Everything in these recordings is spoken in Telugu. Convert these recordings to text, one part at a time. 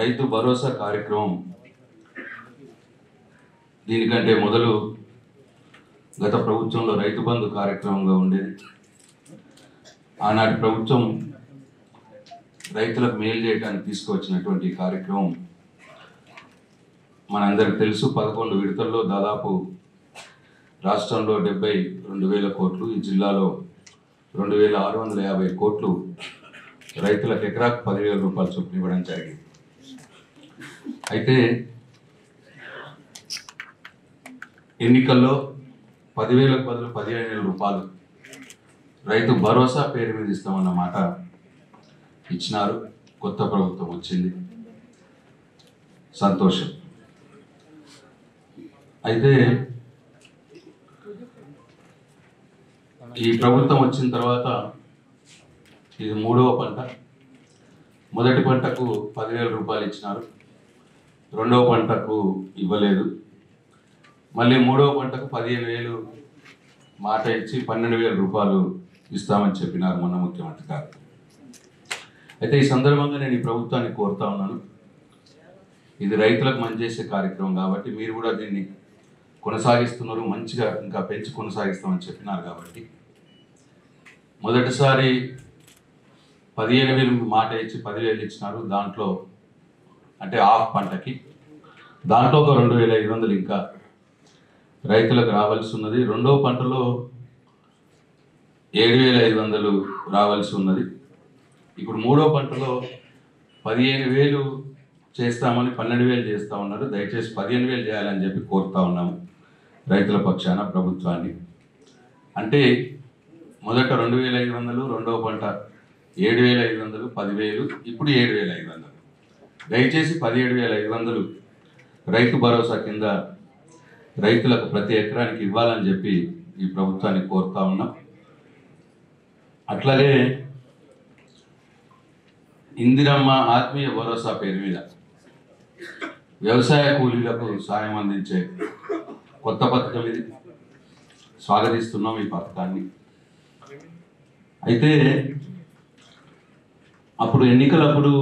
రైతు భరోసా కార్యక్రమం దీనికంటే మొదలు గత ప్రభుత్వంలో రైతు బంధు కార్యక్రమంగా ఉండేది. ఆనాటి ప్రభుత్వం రైతులకు మేలు చేయడానికి తీసుకువచ్చినటువంటి కార్యక్రమం మనందరికి తెలుసు. 11 విడతల్లో దాదాపు రాష్ట్రంలో 72,000 కోట్లు, ఈ జిల్లాలో 2,650 కోట్లు రైతులకు ఎకరాకు 10,000 రూపాయలు చొప్పున ఇవ్వడం జరిగింది. అయితే ఎన్నికల్లో 10,000కు బదులు 15,000 రూపాయలు రైతు భరోసా పేరు మీద ఇస్తామన్న మాట ఇచ్చినారు. కొత్త ప్రభుత్వం వచ్చింది, సంతోషం. అయితే ఈ ప్రభుత్వం వచ్చిన తర్వాత ఇది 3వ పంట. మొదటి పంటకు 10,000 రూపాయలు ఇచ్చినారు, 2వ పంటకు ఇవ్వలేదు. మళ్ళీ 3వ పంటకు 15,000 మాట ఇచ్చి 12,000 రూపాయలు ఇస్తామని చెప్పినారు మొన్న ముఖ్యమంత్రి గారు. అయితే ఈ సందర్భంగా నేను ఈ ప్రభుత్వాన్ని కోరుతా ఉన్నాను, ఇది రైతులకు మంచి చేసే కార్యక్రమం కాబట్టి మీరు కూడా దీన్ని కొనసాగిస్తున్నారు, మంచిగా ఇంకా పెంచి కొనసాగిస్తామని చెప్పినారు కాబట్టి మొదటిసారి 15,000 మాట ఇచ్చి 10,000 ఇచ్చినారు. దాంట్లో అంటే హాఫ్ పంటకి, దాంట్లో ఒక 2,500 ఇంకా రైతులకు రావాల్సి ఉన్నది. 2వ పంటలో 7,500 రావాల్సి ఉన్నది. ఇప్పుడు 3వ పంటలో 15,000 చేస్తామని 12,000 చేస్తూ ఉన్నారు. దయచేసి 15,000 చేయాలని చెప్పి కోరుతా ఉన్నాము రైతుల పక్షాన ప్రభుత్వాన్ని. అంటే మొదట 2,500, 2వ పంట 7,500, 10,000, ఇప్పుడు 7,500. దయచేసి 17,500 రైతు భరోసా కింద రైతులకు ప్రతి ఎకరానికి ఇవ్వాలని చెప్పి ఈ ప్రభుత్వాన్ని కోరుతా ఉన్నాం. అట్లాగే ఇందిరమ్మ ఆత్మీయ భరోసా పేరు మీద వ్యవసాయ కూలీలకు సాయం అందించే కొత్త పథకం ఇది. స్వాగతిస్తున్నాం ఈ పథకాన్ని. అయితే అప్పుడు ఎన్నికలప్పుడు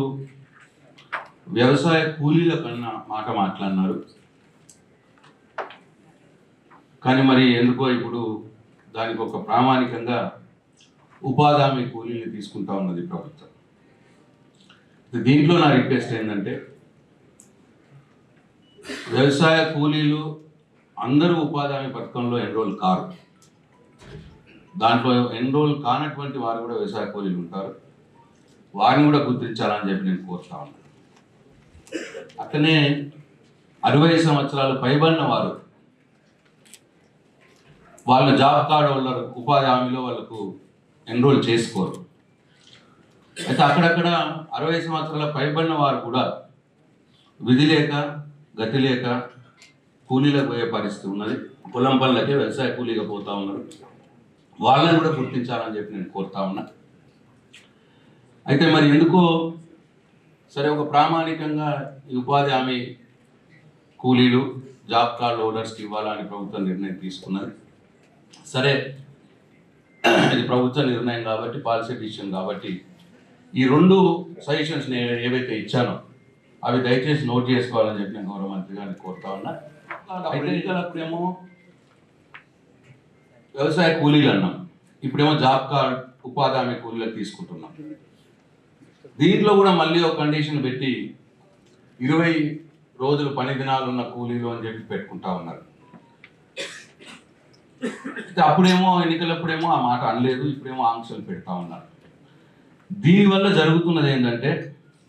వ్యవసాయ కూలీల కన్నా మాట మాట్లాడినారు, కానీ మరి ఎందుకో ఇప్పుడు దానికి ఒక ప్రామాణికంగా ఉపాధి హామీ కూలీలు తీసుకుంటా ఉన్నది ప్రభుత్వం. దీంట్లో నా రిక్వెస్ట్ ఏంటంటే వ్యవసాయ కూలీలు అందరూ ఉపాధి హామీ పథకంలో ఎన్రోల్ కారు, దాంట్లో ఎన్రోల్ కానటువంటి వారు కూడా వ్యవసాయ కూలీలు ఉంటారు, వారిని కూడా గుర్తించాలని చెప్పి నేను కోరుతా ఉన్నాను. అట్లనే 60 సంవత్సరాలు పైబడిన వారు, వాళ్ళ జాబ్ కార్డు వాళ్ళ ఉపాధి హామీలో వాళ్ళకు ఎన్రోల్ చేసుకోరు. అయితే అక్కడక్కడ 60 సంవత్సరాల పైబడిన వారు కూడా విధి లేక గతి లేక కూలీలకు పోయే పరిస్థితి ఉన్నది. పొలం పనులకే వ్యవసాయ కూలీగా పోతా ఉన్నారు, వాళ్ళని కూడా గుర్తించాలని చెప్పి నేను కోరుతా ఉన్నా. అయితే మరి ఎందుకో సరే ఒక ప్రామాణికంగా ఈ ఉపాధి హామీ కూలీలు జాబ్ కార్డు హోల్డర్స్కి ఇవ్వాలని ప్రభుత్వం నిర్ణయం తీసుకున్నది. సరే, ఇది ప్రభుత్వ నిర్ణయం కాబట్టి, పాలసీ డిసిషన్ కాబట్టి ఈ 2 సజెషన్స్ నేను ఏవైతే ఇచ్చానో అవి దయచేసి నోట్ చేసుకోవాలని చెప్పి నేను గౌరవ మంత్రి గారిని కోరుతా ఉన్నా. అయితే అప్పుడేమో వ్యవసాయ కూలీలు అన్నాం, ఇప్పుడేమో జాబ్ కార్డ్ ఉపాధి హామీ కూలీలకు తీసుకుంటున్నాం. దీంట్లో కూడా మళ్ళీ ఒక కండిషన్ పెట్టి 20 రోజులు పని దినాలు ఉన్న కూలీలు అని చెప్పి పెట్టుకుంటా ఉన్నారు. అప్పుడేమో ఎన్నికలప్పుడేమో ఆ మాట అనలేదు, ఇప్పుడేమో ఆంక్షలు పెడతా ఉన్నారు. దీనివల్ల జరుగుతున్నది ఏంటంటే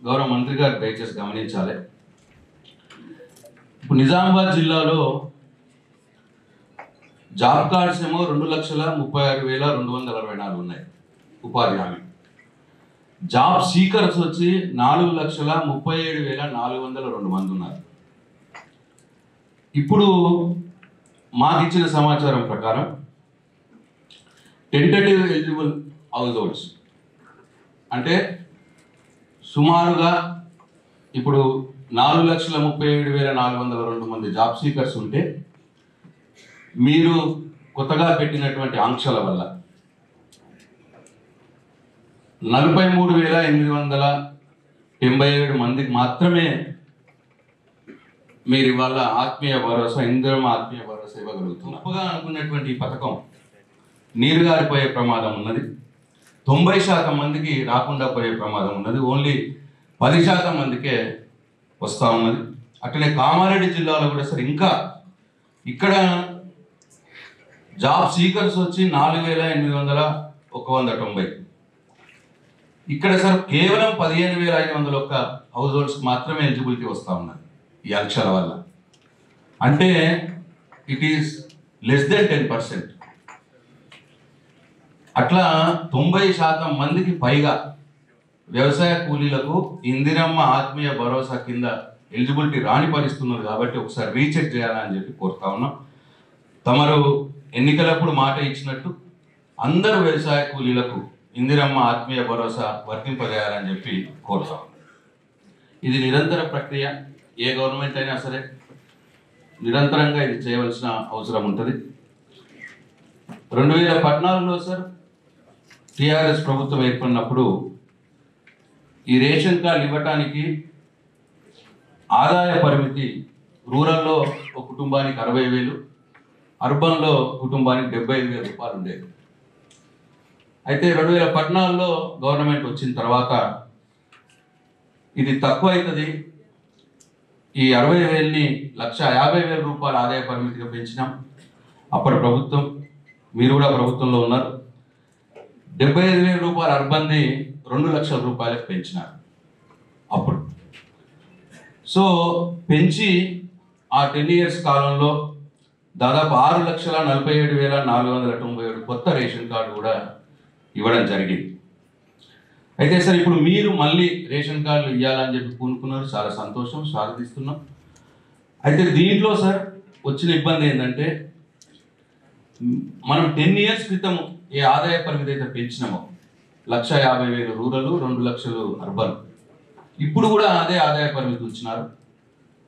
గౌరవ మంత్రి గారు దయచేసి గమనించాలి. ఇప్పుడు నిజామాబాద్ జిల్లాలో జాబ్ కార్డ్స్ ఏమో 2,36,264 ఉన్నాయి ఉపాధి హామీ. జాబ్ సీకర్స్ వచ్చి 4,37,402 మంది ఉన్నారు. ఇప్పుడు మాకు ఇచ్చిన సమాచారం ప్రకారం టెంటేటివ్ ఎలిజిబుల్ హౌస్ హోల్డ్స్ అంటే సుమారుగా ఇప్పుడు 4,37,402 మంది జాబ్ సీకర్స్ ఉంటే, మీరు కొత్తగా పెట్టినటువంటి ఆంక్షల వల్ల 43,800 87 మందికి మాత్రమే మీరు ఇవాళ ఆత్మీయ భరోసా, ఇందిరమ్మ ఆత్మీయ భరోసా ఇవ్వగలుగుతున్నారు. గొప్పగా అనుకున్నటువంటి ఈ పథకం నీరుగారిపోయే ప్రమాదం ఉన్నది. 90% మందికి రాకుండా పోయే ప్రమాదం ఉన్నది. ఓన్లీ 10% మందికే వస్తూ ఉన్నది. అట్లనే కామారెడ్డి జిల్లాలో కూడా సార్ ఇంకా ఇక్కడ జాబ్ సీకర్స్ వచ్చి 4,890. ఇక్కడ సార్ కేవలం 15,500 హౌస్ హోల్డ్స్కి మాత్రమే ఎలిజిబిలిటీ వస్తూ ఉన్నది ఈ ఆంక్షల వల్ల. అంటే ఇట్ ఈస్ లెస్ దెన్ 10%. అట్లా 90% మందికి పైగా వ్యవసాయ కూలీలకు ఇందిరమ్మ ఆత్మీయ భరోసా కింద ఎలిజిబిలిటీ రాని పరిస్తున్నారు. కాబట్టి ఒకసారి రీచెక్ చేయాలని చెప్పి కోరుతా ఉన్నాం. తమరు ఎన్నికలప్పుడు మాట ఇచ్చినట్టు అందరూ వ్యవసాయ కూలీలకు ఇందిరమ్మ ఆత్మీయ భరోసా వర్తింపజేయాలని చెప్పి కోరుతా ఉన్నాం. ఇది నిరంతర ప్రక్రియ. ఏ గవర్నమెంట్ అయినా సరే నిరంతరంగా ఇది చేయవలసిన అవసరం ఉంటుంది. 2014లో సార్ టీఆర్ఎస్ ప్రభుత్వం ఏర్పడినప్పుడు ఈ రేషన్ కార్డు ఇవ్వటానికి ఆదాయ పరిమితి రూరల్లో ఒక కుటుంబానికి 60,000, అర్బన్లో కుటుంబానికి 75,000 రూపాయలు ఉండేది. అయితే 2014లో గవర్నమెంట్ వచ్చిన తర్వాత ఇది తక్కువ అవుతుంది, ఈ 60,000ని 1,50,000 రూపాయల ఆదాయ పరిమితిగా పెంచినాం. అప్పటి ప్రభుత్వం, మీరు కూడా ప్రభుత్వంలో ఉన్నారు, 75,000 రూపాయల అర్బన్ని 2 లక్షల రూపాయలకు పెంచినారు అప్పుడు. సో పెంచి ఆ 10 years కాలంలో దాదాపు 6,47,497 కొత్త రేషన్ కార్డు కూడా ఇవ్వడం జరిగింది. అయితే సార్ ఇప్పుడు మీరు మళ్ళీ రేషన్ కార్డులు ఇవ్వాలని చెప్పి కూనుకున్నారు. చాలా సంతోషం, స్వాగతిస్తున్నాం. అయితే దీంట్లో సార్ వచ్చిన ఇబ్బంది ఏంటంటే మనం 10 years క్రితం ఏ ఆదాయ పరిమితి అయితే పెంచినామో 1,50,000 రూరల్, 2 లక్షలు అర్బన్, ఇప్పుడు కూడా అదే ఆదాయ పరిమితి ఉంచినారు.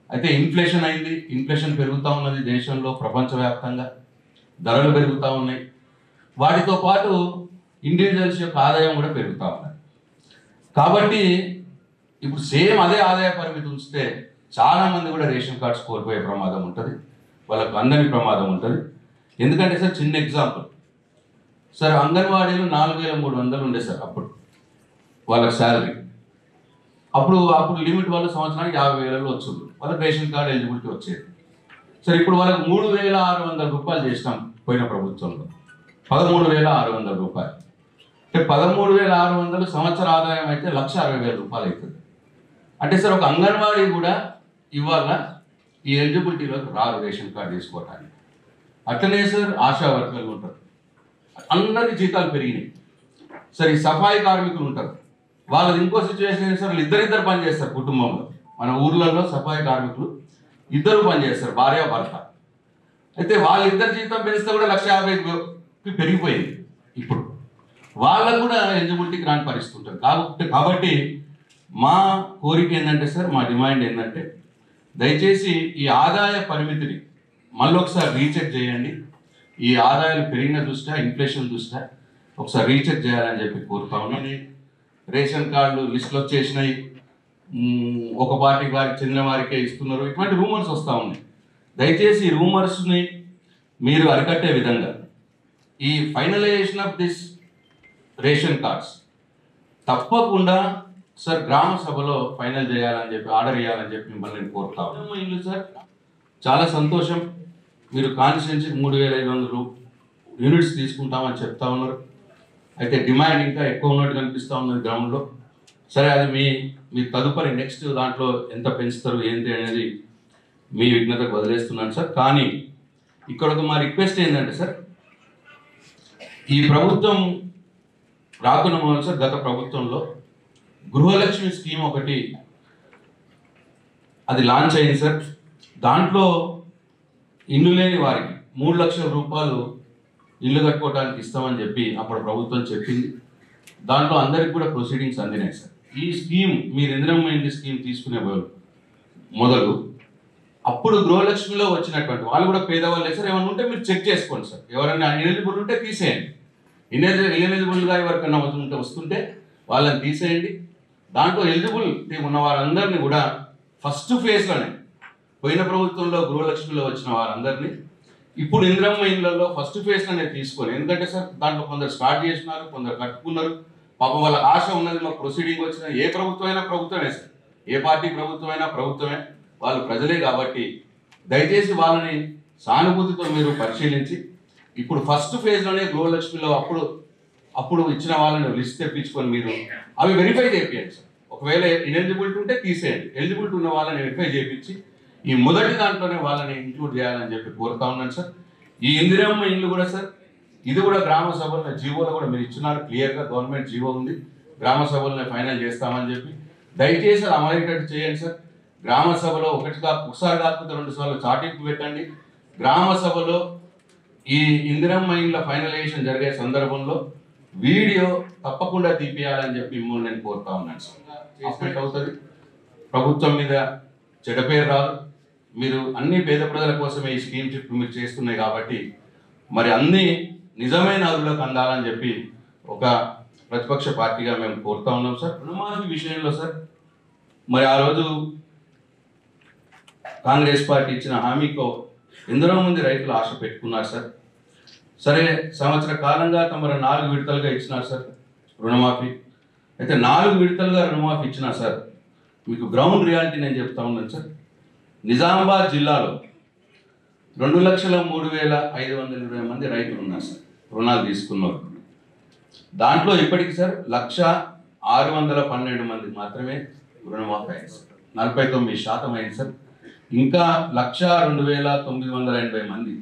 అయితే ఇన్ఫ్లేషన్ అయింది, ఇన్ఫ్లేషన్ పెరుగుతూ ఉన్నది దేశంలో, ప్రపంచవ్యాప్తంగా ధరలు పెరుగుతూ ఉన్నాయి. వాటితో పాటు ఇండివిజువల్స్ యొక్క ఆదాయం కూడా పెరుగుతూ ఉన్నది. కాబట్టి ఇప్పుడు సేమ్ అదే ఆదాయ పరిమితి ఉంచితే చాలామంది కూడా రేషన్ కార్డ్స్ కోల్పోయే ప్రమాదం ఉంటుంది, వాళ్ళకు అందని ప్రమాదం ఉంటుంది. ఎందుకంటే సార్ చిన్న ఎగ్జాంపుల్ సార్, అంగన్వాడీలు 4,300 ఉండే సార్ అప్పుడు వాళ్ళకి శాలరీ. అప్పుడు లిమిట్ వాళ్ళు సంవత్సరానికి 50,000 వచ్చింది, వాళ్ళకి రేషన్ కార్డు ఎలిజిబిలిటీ వచ్చేది. సార్ ఇప్పుడు వాళ్ళకి 3,600 రూపాయలు చేసినాం పోయిన ప్రభుత్వంలో, 13,600 రూపాయలు. అంటే 13,600 సంవత్సర ఆదాయం అయితే 1,60,000 రూపాయలు అవుతుంది. అంటే సార్ ఒక అంగన్వాడీ కూడా ఇవాళ ఈ ఎలిజిబిలిటీలోకి రారు రేషన్ కార్డు తీసుకోవటానికి. అట్లనే సార్ ఆశా వర్కర్లు ఉంటారు, అందరి జీతాలు పెరిగినాయి. సార్ ఈ సఫాయి కార్మికులు ఉంటారు, వాళ్ళది ఇంకో సిచ్యువేషన్ ఏంటి సార్, వాళ్ళు ఇద్దరిద్దరు పని చేస్తారు కుటుంబంలో. మన ఊర్లలో సఫాయి కార్మికులు ఇద్దరు పని చేస్తారు, భార్య భర్త. అయితే వాళ్ళిద్దరు జీతం పెంచితే కూడా 1,50,000 పెరిగిపోయింది. ఇప్పుడు వాళ్ళకు కూడా ఎలిజిబిలిటీకి రాని పరిస్థితి ఉంటుంది. కాబట్టి మా కోరిక ఏంటంటే సార్, మా డిమాండ్ ఏంటంటే దయచేసి ఈ ఆదాయ పరిమితిని మళ్ళీ ఒకసారి రీచెక్ చేయండి. ఈ ఆదాయాలు పెరిగిన దృష్ట్యా, ఇన్ఫ్లేషన్ దృష్ట్యా ఒకసారి రీచెక్ చేయాలని చెప్పి కోరుతా ఉన్నాను. రేషన్ కార్డులు లిస్టులు వచ్చేసినాయి, ఒక పార్టీకి వారికి చెందిన వారికే ఇస్తున్నారు, ఇటువంటి రూమర్స్ వస్తూ ఉన్నాయి. దయచేసి ఈ రూమర్స్ని మీరు అరికట్టే విధంగా ఈ finalisation of this ration cards తప్పకుండా సార్ గ్రామ సభలో ఫైనల్ చేయాలని చెప్పి, ఆర్డర్ చేయాలని చెప్పి మిమ్మల్ని నేను కోరుతా ఉన్నాను. ఇల్లు సార్ చాలా సంతోషం, మీరు కాన్స్టిట్యున్సీకి 3,500 యూనిట్స్ తీసుకుంటామని చెప్తా ఉన్నారు. అయితే డిమాండ్ ఇంకా ఎక్కువ ఉన్నట్టు కనిపిస్తూ ఉన్నది గ్రామంలో. సరే, అది మీ తదుపరి నెక్స్ట్ దాంట్లో ఎంత పెంచుతారు ఏంటి అనేది మీ విజ్ఞతకు వదిలేస్తున్నాను సార్. కానీ ఇక్కడ ఒక మా రిక్వెస్ట్ ఏంటంటే సార్, ఈ ప్రభుత్వం రాకున్న మొదలు సార్ గత ప్రభుత్వంలో గృహలక్ష్మి స్కీమ్ ఒకటి అది లాంచ్ అయింది సార్. దాంట్లో ఇల్లు లేని వారికి 3 లక్షల రూపాయలు ఇల్లు కట్టుకోవడానికి ఇస్తామని చెప్పి అప్పుడు ప్రభుత్వం చెప్పింది. దాంట్లో అందరికి కూడా ప్రొసీడింగ్స్ అందినాయి సార్. ఈ స్కీమ్ మీరు ఇందిరమ్మ ఇంటి స్కీమ్ తీసుకునే మొదలు అప్పుడు గృహలక్ష్మిలో వచ్చినటువంటి వాళ్ళు కూడా పేదవాళ్ళే సార్. ఏమైనా ఉంటే మీరు చెక్ చేసుకోండి సార్, ఎవరైనా ఎలిజిబుల్ ఉంటే తీసేయండి. ఇన్ఎలిజిబుల్గా ఎవరికైనా వస్తుంటే వాళ్ళని తీసేయండి. దాంట్లో ఎలిజిబిలిటీ ఉన్న వారందరినీ కూడా ఫస్ట్ ఫేజ్లోనే పోయిన ప్రభుత్వంలో గృహలక్ష్మిలో వచ్చిన వారందరినీ ఇప్పుడు ఇందిరమ్మ ఇళ్లలో ఫస్ట్ ఫేజ్లోనే తీసుకొని, ఎందుకంటే సార్ దాంట్లో కొందరు స్టార్ట్ చేసినారు, కొందరు కట్టుకున్నారు, పాపం వాళ్ళ ఆశ ఉన్నది, మాకు ప్రొసీడింగ్ వచ్చిన ఏ ప్రభుత్వం అయినా ప్రభుత్వమే సార్, ఏ పార్టీ ప్రభుత్వం అయినా ప్రభుత్వమే, వాళ్ళు ప్రజలే. కాబట్టి దయచేసి వాళ్ళని సానుభూతితో మీరు పరిశీలించి ఇప్పుడు ఫస్ట్ ఫేజ్లోనే గృహలక్ష్మిలో అప్పుడు ఇచ్చిన వాళ్ళని లిస్ట్ తెప్పించుకొని మీరు అవి వెరిఫై చేయించండి సార్. ఒకవేళ ఇనెలిజిబిలిటీ ఉంటే తీసేయండి, ఎలిజిబిలిటీ ఉన్న వాళ్ళని వెరిఫై చేయించి ఈ మొదటి దాంట్లోనే వాళ్ళని ఇంక్లూడ్ చేయాలని చెప్పి కోరుతా ఉన్నాను సార్. ఈ ఇందిరమ్మ ఇల్లు కూడా సార్, ఇది కూడా గ్రామ సభల జీవోలో కూడా మీరు ఇచ్చినారు, క్లియర్గా గవర్నమెంట్ జీవో ఉంది, గ్రామ సభలను ఫైనల్ చేస్తామని చెప్పి దయచేసి అమలు చేయండి సార్. గ్రామ సభలో ఒకసారి కాకపోతే 2 సార్లు చాటింపు పెట్టండి. గ్రామ సభలో ఈ ఇందిరమ్మ ఇళ్ళ ఫైనలైజేషన్ జరిగే సందర్భంలో వీడియో తప్పకుండా తీపియాలని చెప్పి మిమ్మల్ని నేను కోరుతా ఉన్నాను సార్. చేసినట్టు అవుతుంది, ప్రభుత్వం మీద చెడ్డ పేరు రాదు. మీరు అన్ని పేద ప్రజల కోసమే ఈ స్కీమ్ చుట్టూ మీరు చేస్తున్నాయి కాబట్టి మరి అన్ని నిజమైన అరువులకు అందాలని చెప్పి ఒక ప్రతిపక్ష పార్టీగా మేము కోరుతా ఉన్నాం సార్. రుణమాఫీ విషయంలో సార్, మరి ఆ రోజు కాంగ్రెస్ పార్టీ ఇచ్చిన హామీకో ఎందరో మంది రైతులు ఆశ పెట్టుకున్నారు సార్. సరే, సంవత్సర కాలంగా తమరు 4 విడతలుగా ఇచ్చినారు సార్ రుణమాఫీ. అయితే 4 విడతలుగా రుణమాఫీ ఇచ్చినా సార్, మీకు గ్రౌండ్ రియాలిటీ నేను చెప్తా ఉన్నాను సార్. నిజామాబాద్ జిల్లాలో 2,03,520 మంది రైతులు ఉన్నారు సార్ రుణాలు తీసుకున్నారు. దాంట్లో ఇప్పటికి సార్ 1,612 మంది మాత్రమే రుణమాఫీ అయింది సార్, 49% అయింది సార్. ఇంకా 1,02,980 మంది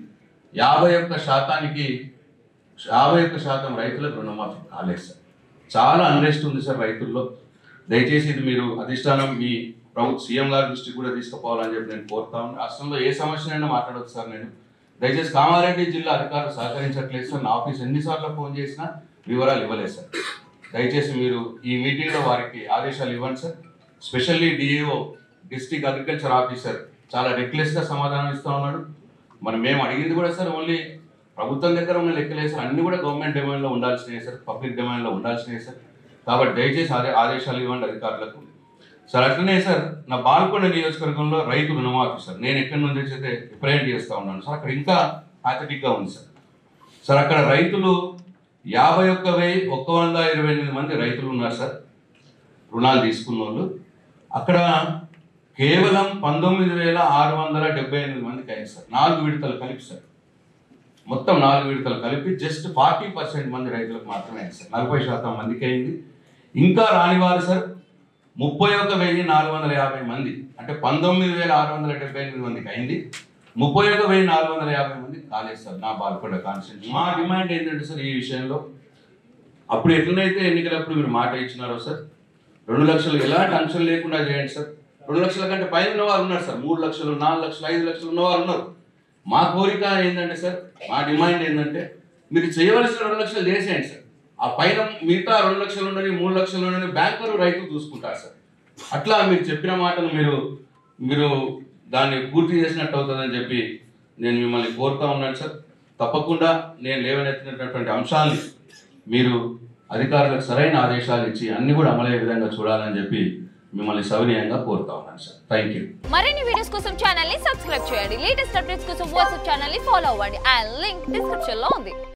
51% రైతులకు రుణమాఫీ కాలేదు సార్. చాలా అన్రెస్ట్ ఉంది సార్ రైతుల్లో. దయచేసి ఇది మీరు అధిష్టానం మీ ప్రభుత్వ సీఎం గారి దృష్టికి కూడా తీసుకుపోవాలని చెప్పి నేను కోరుతా ఉన్నాను. రాష్ట్రంలో ఏ సమస్యనైనా మాట్లాడవచ్చు సార్. నేను దయచేసి కామారెడ్డి జిల్లా అధికారులు సహకరించట్లేదు సార్. నా ఆఫీస్ ఎన్నిసార్లు ఫోన్ చేసినా వివరాలు ఇవ్వలేదు సార్. దయచేసి మీరు ఈ మీటింగ్లో వారికి ఆదేశాలు ఇవ్వండి sir. Specially DAO district agriculture officer చాలా రెక్లెస్గా సమాధానం ఇస్తూ ఉన్నాడు. మరి మేము అడిగింది కూడా సార్ ఓన్లీ ప్రభుత్వం దగ్గర ఉన్న లెక్కలేదు సార్, అన్నీ కూడా గవర్నమెంట్ డిమాండ్లో ఉండాల్సినవి సార్, పబ్లిక్ డిమాండ్లో ఉండాల్సినవి సార్. కాబట్టి దయచేసి ఆదేశాలు ఇవ్వండి అధికారులకు సార్. అట్లనే సార్, నా బాల్కొండ నియోజకవర్గంలో రైతు రుణమాఫీ సార్, నేను ఎక్కడి నుంచి అయితే రిప్రజెంట్ చేస్తూ ఉన్నాను సార్, అక్కడ ఇంకా ప్యాథటిక్గా ఉంది సార్. సార్ అక్కడ రైతులు 51,128 మంది రైతులు ఉన్నారు సార్ రుణాలు తీసుకున్న వాళ్ళు. అక్కడ కేవలం 19,678 మందికి అయింది సార్, 4 విడతలు కలిపి సార్. మొత్తం 4 విడతలు కలిపి జస్ట్ 40% మంది రైతులకు మాత్రమే అయింది సార్, 40% మందికి అయింది. ఇంకా రానివారు సార్ 31,450 మంది, అంటే 19,678 మందికి అయింది, 31,450 మందికి కాలేదు సార్ నా బాల్కొండ కాన్స్టిట్యూన్సీ. మా డిమాండ్ ఏంటంటే సార్, ఈ విషయంలో అప్పుడు ఎట్లనైతే ఎన్నికలప్పుడు మీరు మాట ఇచ్చినారో సార్, 2 లక్షలు ఎలాంటి అంశం లేకుండా చేయండి సార్. 2 లక్షల కంటే పైన ఉన్నవారు ఉన్నారు సార్, 3 లక్షలు, 4 లక్షలు, 5 లక్షలు ఉన్నవారు ఉన్నారు. మా కోరిక ఏంటంటే సార్, మా డిమాండ్ ఏంటంటే మీరు చేయవలసిన 2 లక్షలు చేసేయండి సార్. ఆ పైన మిగతా 2 లక్షలు ఉండని, 3 లక్షలు ఉండని బ్యాంకులు రైతు చూసుకుంటారు సార్. అట్లా మీరు చెప్పిన మాటను మీరు దాన్ని పూర్తి చేసినట్టు అవుతుందని చెప్పి నేను మిమ్మల్ని కోరుతా ఉన్నాను సార్. తప్పకుండా నేను లేవనెత్తినటువంటి అంశాన్ని మీరు అధికారులకు సరైన ఆదేశాలు ఇచ్చి అన్ని కూడా అమలయ్యే విధంగా చూడాలని చెప్పి మిమ్మల్ని సవినయంగా కోరుతా ఉన్నాను సార్. Thank you. మరిన్ని వీడియోస్ కోసం ఛానల్ ని సబ్స్క్రైబ్ చేయండి. లేటెస్ట్ అప్డేట్స్ కోసం వాట్సాప్ ఛానల్ ని ఫాలో అవ్వండి. ఆ లింక్ డిస్క్రిప్షన్ లో ఉంది.